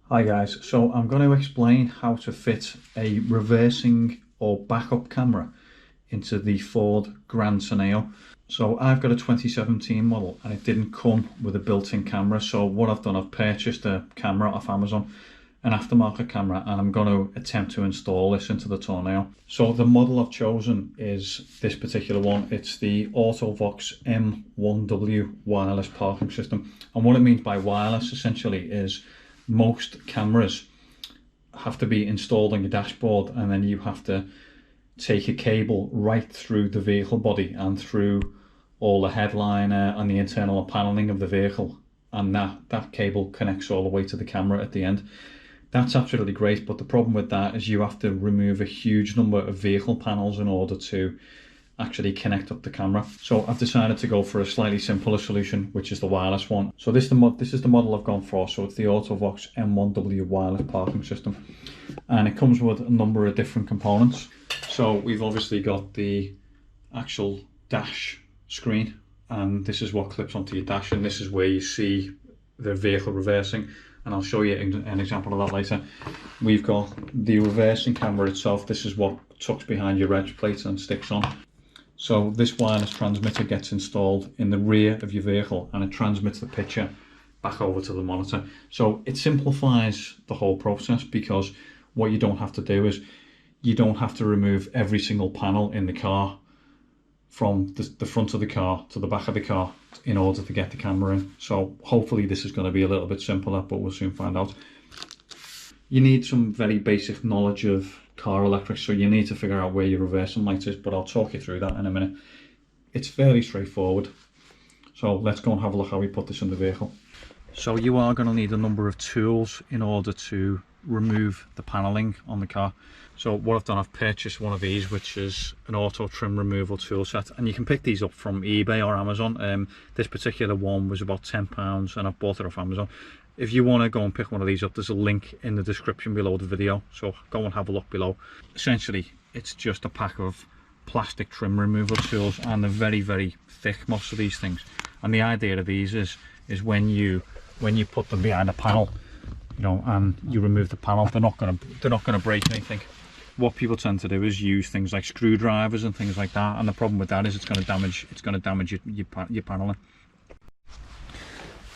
Hi guys, so I'm going to explain how to fit a reversing or backup camera into the Ford Grand Tourneo. So I've got a 2017 model and it didn't come with a built-in camera, so what I've done, I've purchased a camera off Amazon, an aftermarket camera, and I'm going to attempt to install this into the Tourneo. So the model I've chosen is this particular one. It's the Autovox M1W wireless parking system, and what it means by wireless essentially is most cameras have to be installed on your dashboard, and then you have to take a cable right through the vehicle body and through all the headliner and the internal paneling of the vehicle, and that cable connects all the way to the camera at the end. That's absolutely great, but the problem with that is you have to remove a huge number of vehicle panels in order to actually connect up the camera. So I've decided to go for a slightly simpler solution, which is the wireless one. So this is the model I've gone for. So it's the Autovox M1W wireless parking system, and it comes with a number of different components. So we've obviously got the actual dash screen, and this is what clips onto your dash, and this is where you see the vehicle reversing, and I'll show you an example of that later. We've got the reversing camera itself. This is what tucks behind your reg plate and sticks on. So this wireless transmitter gets installed in the rear of your vehicle, and it transmits the picture back over to the monitor. So it simplifies the whole process, because what you don't have to do is you don't have to remove every single panel in the car from the front of the car to the back of the car in order to get the camera in. So hopefully this is going to be a little bit simpler, but we'll soon find out. You need some very basic knowledge of car electrics, so you need to figure out where your reversing light is, but I'll talk you through that in a minute. It's fairly straightforward. So let's go and have a look how we put this in the vehicle. So you are going to need a number of tools in order to remove the paneling on the car. So what I've done, I've purchased one of these, which is an auto trim removal tool set, and you can pick these up from eBay or Amazon. This particular one was about £10 and I've bought it off Amazon. If you want to go and pick one of these up, there's a link in the description below the video, so go and have a look below. Essentially, it's just a pack of plastic trim removal tools, and they're very, very thick, most of these things. And the idea of these is when you put them behind a panel, you know, and you remove the panel, they're not gonna break anything. What people tend to do is use things like screwdrivers and things like that, and the problem with that is it's going to damage your paneling.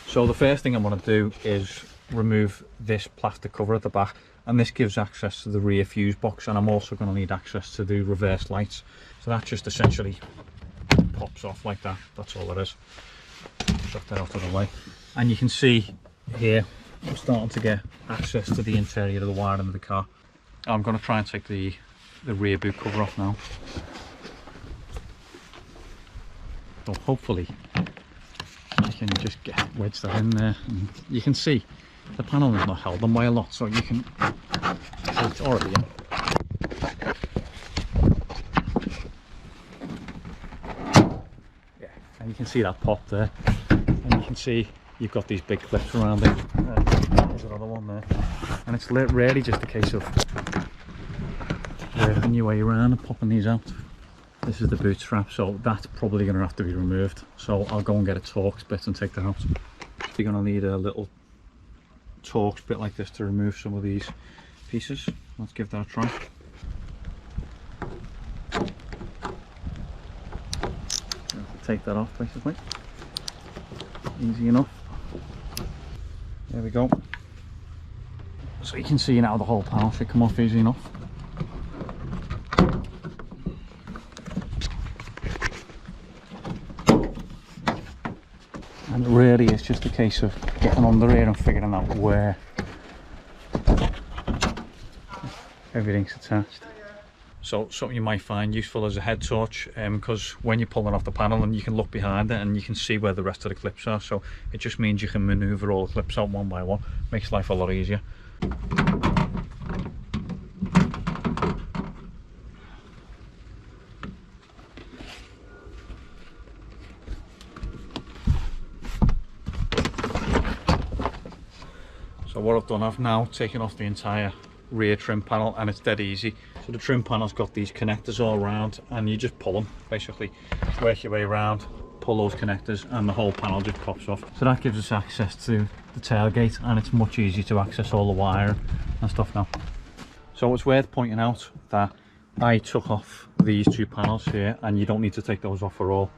So the first thing I want to do is remove this plastic cover at the back, and this gives access to the rear fuse box, and I'm also going to need access to the reverse lights. So that just essentially pops off like that. That's all it is. Shut that out of the way, and you can see here I'm starting to get access to the interior of the wiring of the car. I'm going to try and take the rear boot cover off now. So hopefully I can just get wedged that in there, and you can see the panel is not held on by a lot, so you can see it's already in. Yeah, and you can see that pop there, and you can see you've got these big clips around it. There's another one there, and it's really just a case of working your way around and popping these out. This is the boot strap, so that's probably going to have to be removed, so I'll go and get a torx bit and take that out. You're going to need a little torx bit like this to remove some of these pieces. Let's give that a try. Take that off basically. Easy enough. There we go. So you can see now the whole panel should come off easy enough. And it really is just a case of getting under here and figuring out where everything's attached. So something you might find useful as a head torch, because when you're pulling off the panel, and you can look behind it and you can see where the rest of the clips are, so it just means you can maneuver all the clips out one by one. Makes life a lot easier. So what I've done, I've now taken off the entire rear trim panel, and it's dead easy. So the trim panel's got these connectors all around, and you just pull them, basically work your way around, pull those connectors and the whole panel just pops off. So that gives us access to the tailgate, and it's much easier to access all the wire and stuff now. So it's worth pointing out that I took off these two panels here, and you don't need to take those off at all.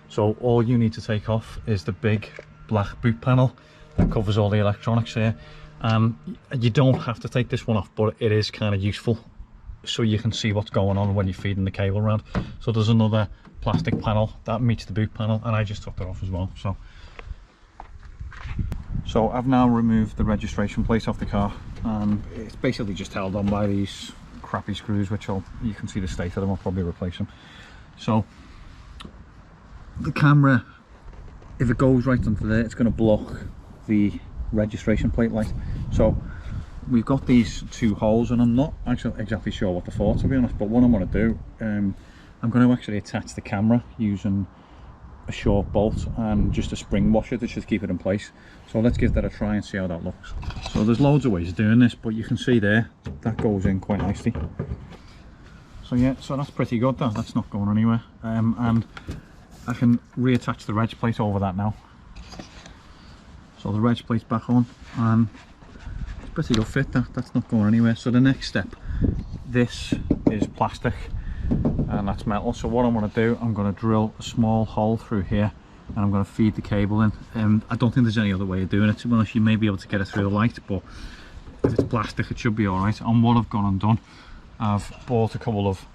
So all you need to take off is the big black boot panel that covers all the electronics here. You don't have to take this one off, but it is kind of useful so you can see what's going on when you're feeding the cable around. So there's another plastic panel that meets the boot panel, and I just took that off as well. So I've now removed the registration plate off the car, and it's basically just held on by these crappy screws, which you can see the state of them. I'll probably replace them. So the camera, if it goes right under there, it's going to block the registration plate light. So we've got these two holes, and I'm not actually exactly sure what they're for, to be honest, but what I'm going to do, I'm going to actually attach the camera using a short bolt and just a spring washer to just keep it in place. So let's give that a try and see how that looks. So there's loads of ways of doing this, but you can see there that goes in quite nicely. So yeah, so that's pretty good. That's not going anywhere, and I can reattach the reg plate over that now. So the reg plate's back on, and it's pretty good fit. That's not going anywhere. So the next step, this is plastic and that's metal. So what I'm going to do, I'm going to drill a small hole through here, and I'm going to feed the cable in. I don't think there's any other way of doing it, to be honest. You may be able to get it through the light, but if it's plastic, it should be all right. And what I've gone and done, I've bought a couple of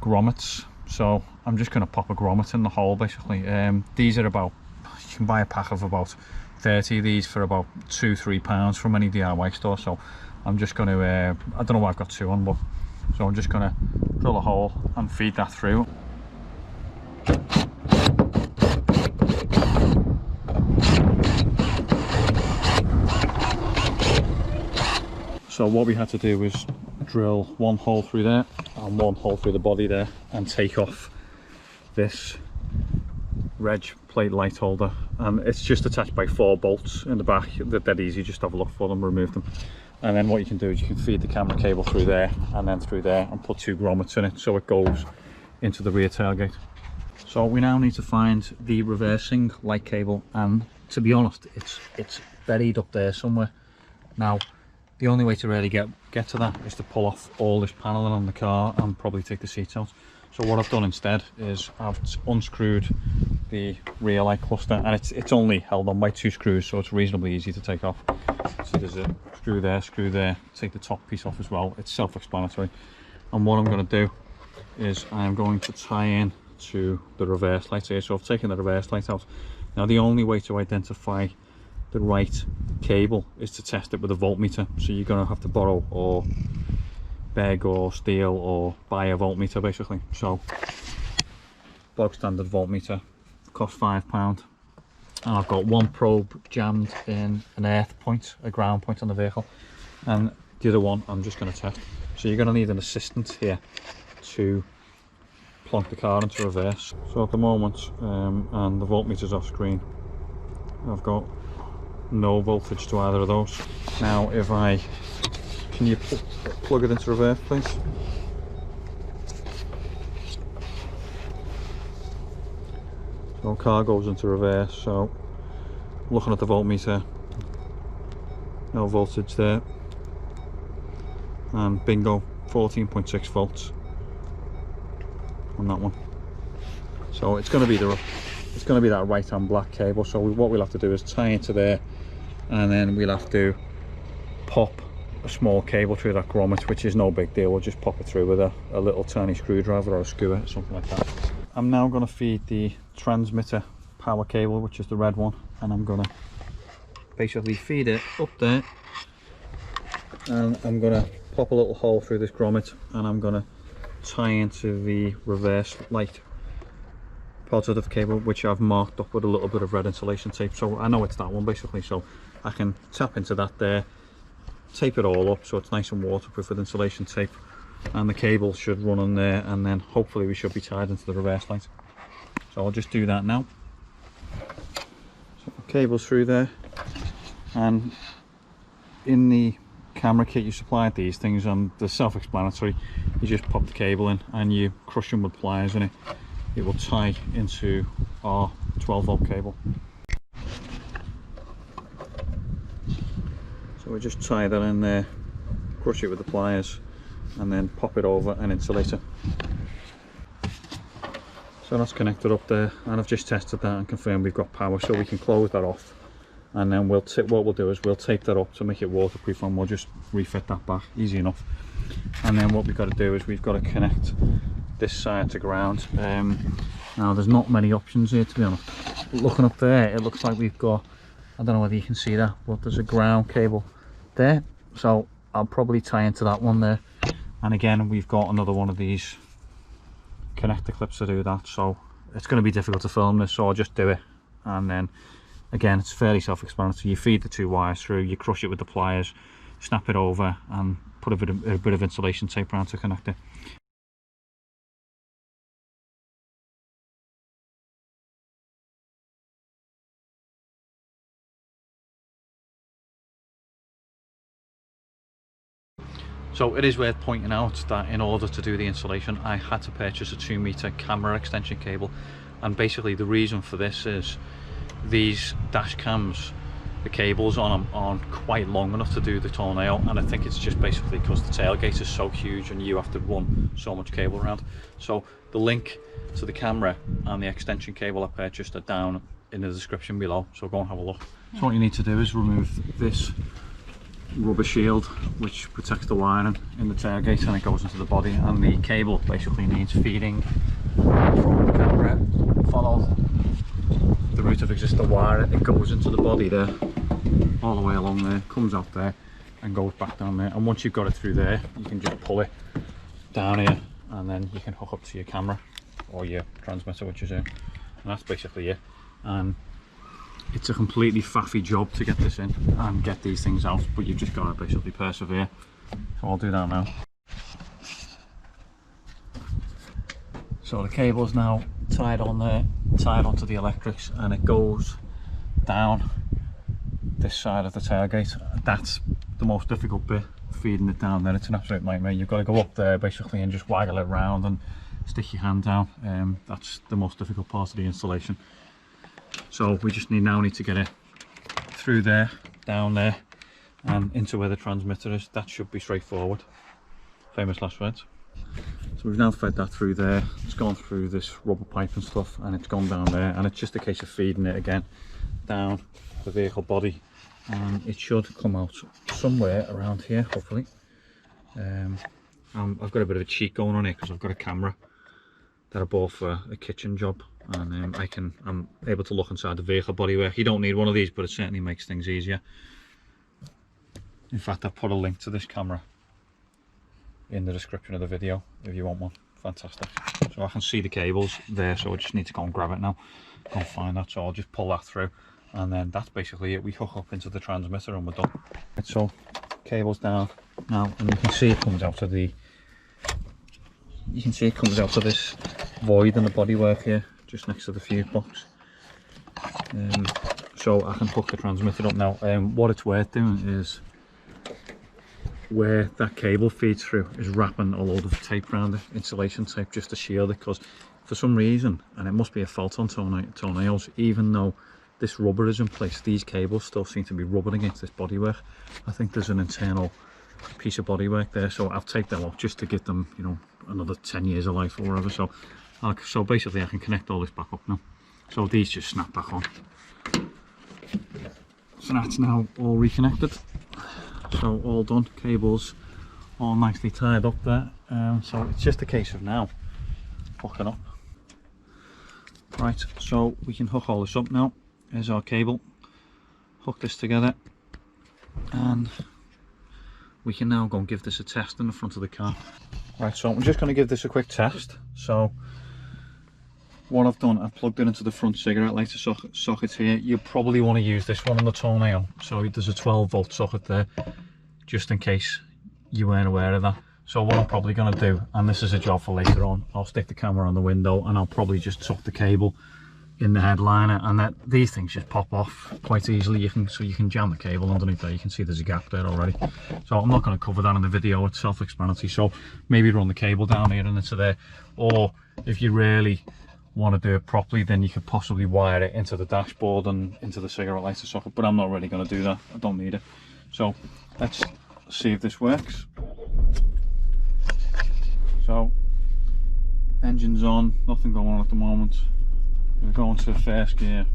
grommets. So I'm just going to pop a grommet in the hole, basically. These are about, you can buy a pack of about 30 of these for about £2-3 from any DIY store. So I'm just going to, I don't know what I've got two on, but so I'm just going to drill a hole and feed that through. So what we had to do was drill one hole through there and one hole through the body there, and take off this reg plate light holder, and it's just attached by 4 bolts in the back. They're dead easy, just have a look for them, remove them, and then what you can do is you can feed the camera cable through there and then through there, and put 2 grommets in it so it goes into the rear tailgate. So we now need to find the reversing light cable, and to be honest, it's buried up there somewhere. Now the only way to really get to that is to pull off all this paneling on the car and probably take the seats out. So what I've done instead is I've unscrewed the rear light cluster, and it's only held on by 2 screws, so it's reasonably easy to take off. So there's a screw there, take the top piece off as well. It's self-explanatory. And what I'm going to do is I'm going to tie in to the reverse light here. So I've taken the reverse light out. Now the only way to identify the right cable is to test it with a voltmeter. So you're going to have to borrow or beg or steal or buy a voltmeter, basically. So bog standard voltmeter, cost £5, and I've got one probe jammed in an earth point, a ground point on the vehicle, and the other one I'm just going to test. So you're going to need an assistant here to plonk the car into reverse. So at the moment, and the voltmeter's off screen, I've got no voltage to either of those. Now if I, can you plug it into reverse, please? So car goes into reverse, so looking at the voltmeter, no voltage there, and bingo, 14.6 volts on that one. So it's going to be that right hand black cable. So what we'll have to do is tie into there, and then we'll have to pop a small cable through that grommet, which is no big deal. We'll just pop it through with a little tiny screwdriver or a skewer or something like that. I'm now going to feed the transmitter power cable, which is the red one, and I'm going to basically feed it up there, and I'm going to pop a little hole through this grommet, and I'm going to tie into the reverse light positive cable, which I've marked up with a little bit of red insulation tape. So I know it's that one basically, so I can tap into that there, tape it all up so it's nice and waterproof with insulation tape, and the cable should run on there, and then hopefully we should be tied into the reverse light. So I'll just do that now. So the cable's through there, and in the camera kit you supplied these things, and they're self-explanatory. You just pop the cable in and you crush them with pliers in it, it will tie into our 12-volt cable. So we just tie that in there, crush it with the pliers, and then pop it over an insulator. So that's connected up there, and I've just tested that and confirmed we've got power, so we can close that off. And then what we'll do is we'll tape that up to make it waterproof, and we'll just refit that back, easy enough. And then what we've got to do is we've got to connect this side to ground. Now there's not many options here, to be honest. Looking up there, it looks like we've got, I don't know whether you can see that, but there's a ground cable there, so I'll probably tie into that one there. And again, we've got another one of these connector clips to do that, so it's going to be difficult to film this, so I'll just do it. And then again, it's fairly self-explanatory. You feed the two wires through, you crush it with the pliers, snap it over, and put a bit of insulation tape around to connect it. So it is worth pointing out that in order to do the installation, I had to purchase a 2-meter camera extension cable, and basically the reason for this is these dash cams, the cables on them aren't quite long enough to do the Torneo, and I think it's just basically because the tailgate is so huge and you have to run so much cable around. So the link to the camera and the extension cable I purchased are down in the description below, so go and have a look. So what you need to do is remove this rubber shield which protects the wiring in the tailgate, and it goes into the body, and the cable basically needs feeding from the camera. Follow the route of existing wire, it goes into the body there, all the way along there, comes out there and goes back down there, and once you've got it through there, you can just pull it down here, and then you can hook up to your camera or your transmitter, which is here, and that's basically it. And it's a completely faffy job to get this in and get these things out, but you've just got to basically persevere. So I'll do that now. So the cable's now tied on there, tied onto the electrics, and it goes down this side of the tailgate. That's the most difficult bit, feeding it down there. It's an absolute nightmare. You've got to go up there basically and just waggle it around and stick your hand down. That's the most difficult part of the installation. So we just need to get it through there, down there, and into where the transmitter is. That should be straightforward. Famous last words. So we've now fed that through there. It's gone through this rubber pipe and stuff, and it's gone down there, and it's just a case of feeding it again down the vehicle body, and it should come out somewhere around here, hopefully. I've got a bit of a cheat going on here because I've got a camera that I bought for a kitchen job, and I'm able to look inside the vehicle bodywork. You don't need one of these, but it certainly makes things easier. In fact, I've put a link to this camera in the description of the video if you want one. Fantastic. So I can see the cables there, so I just need to go and grab it now, go and find that. So I'll just pull that through, and then that's basically it. We hook up into the transmitter and we're done. Right, so cables down now, and you can see it comes out of the this void in the bodywork here, just next to the fuse box. So I can hook the transmitter up now. What it's worth doing is, where that cable feeds through, is wrapping a load of tape around it, insulation tape, just to shield it, because for some reason, and it must be a fault on Torneos, even though this rubber is in place, these cables still seem to be rubbing against this bodywork. I think there's an internal piece of bodywork there, so I've taped them up just to give them, you know, another 10 years of life or whatever. So basically I can connect all this back up now. So these just snap back on. So that's now all reconnected. So all done, cables all nicely tied up there. So it's just a case of now hooking up. Right, so we can hook all this up now. Here's our cable. Hook this together, and we can now go and give this a test in the front of the car. Right, so I'm just going to give this a quick test. So what I've done, I've plugged it into the front cigarette lighter socket here. You probably want to use this one on the Torneo. So there's a 12-volt socket there, just in case you weren't aware of that. So what I'm probably going to do, and this is a job for later on, I'll stick the camera on the window, and I'll probably just tuck the cable in the headliner, and these things just pop off quite easily. So you can jam the cable underneath there. You can see there's a gap there already. So I'm not going to cover that in the video, it's self-explanatory. So maybe run the cable down here and into there, or if you really want to do it properly, then you could possibly wire it into the dashboard and into the cigarette lighter socket, but I'm not really going to do that. I don't need it. So let's see if this works. So engine's on, nothing going on at the moment. We're going to first gear,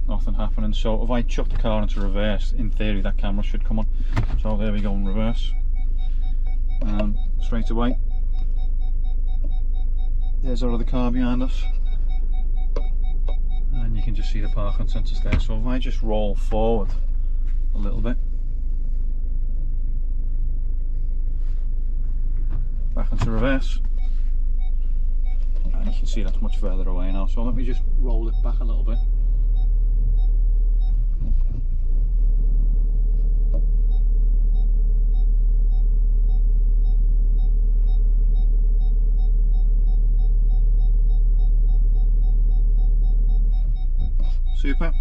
nothing happening. So if I chuck the car into reverse, in theory that camera should come on. So there we go in reverse, and straight away there's our other car behind us, and you can just see the parking sensors there. So if I just roll forward a little bit, back into reverse, and you can see that's much further away now. So let me just roll it back a little bit. Super.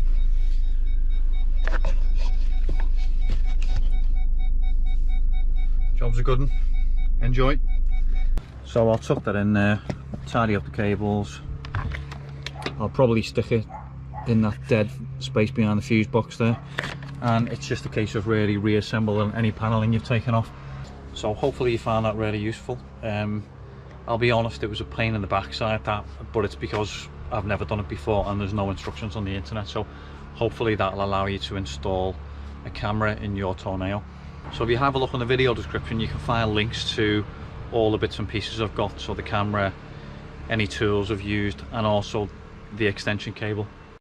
Job's a good one. Enjoy. So I'll tuck that in there, tidy up the cables. I'll probably stick it in that dead space behind the fuse box there, and it's just a case of really reassembling any paneling you've taken off. So hopefully you found that really useful. I'll be honest, it was a pain in the backside, that, but it's because I've never done it before and there's no instructions on the internet. So hopefully that'll allow you to install a camera in your Tourneo. So if you have a look on the video description, you can find links to all the bits and pieces I've got, so the camera, any tools I've used, and also the extension cable.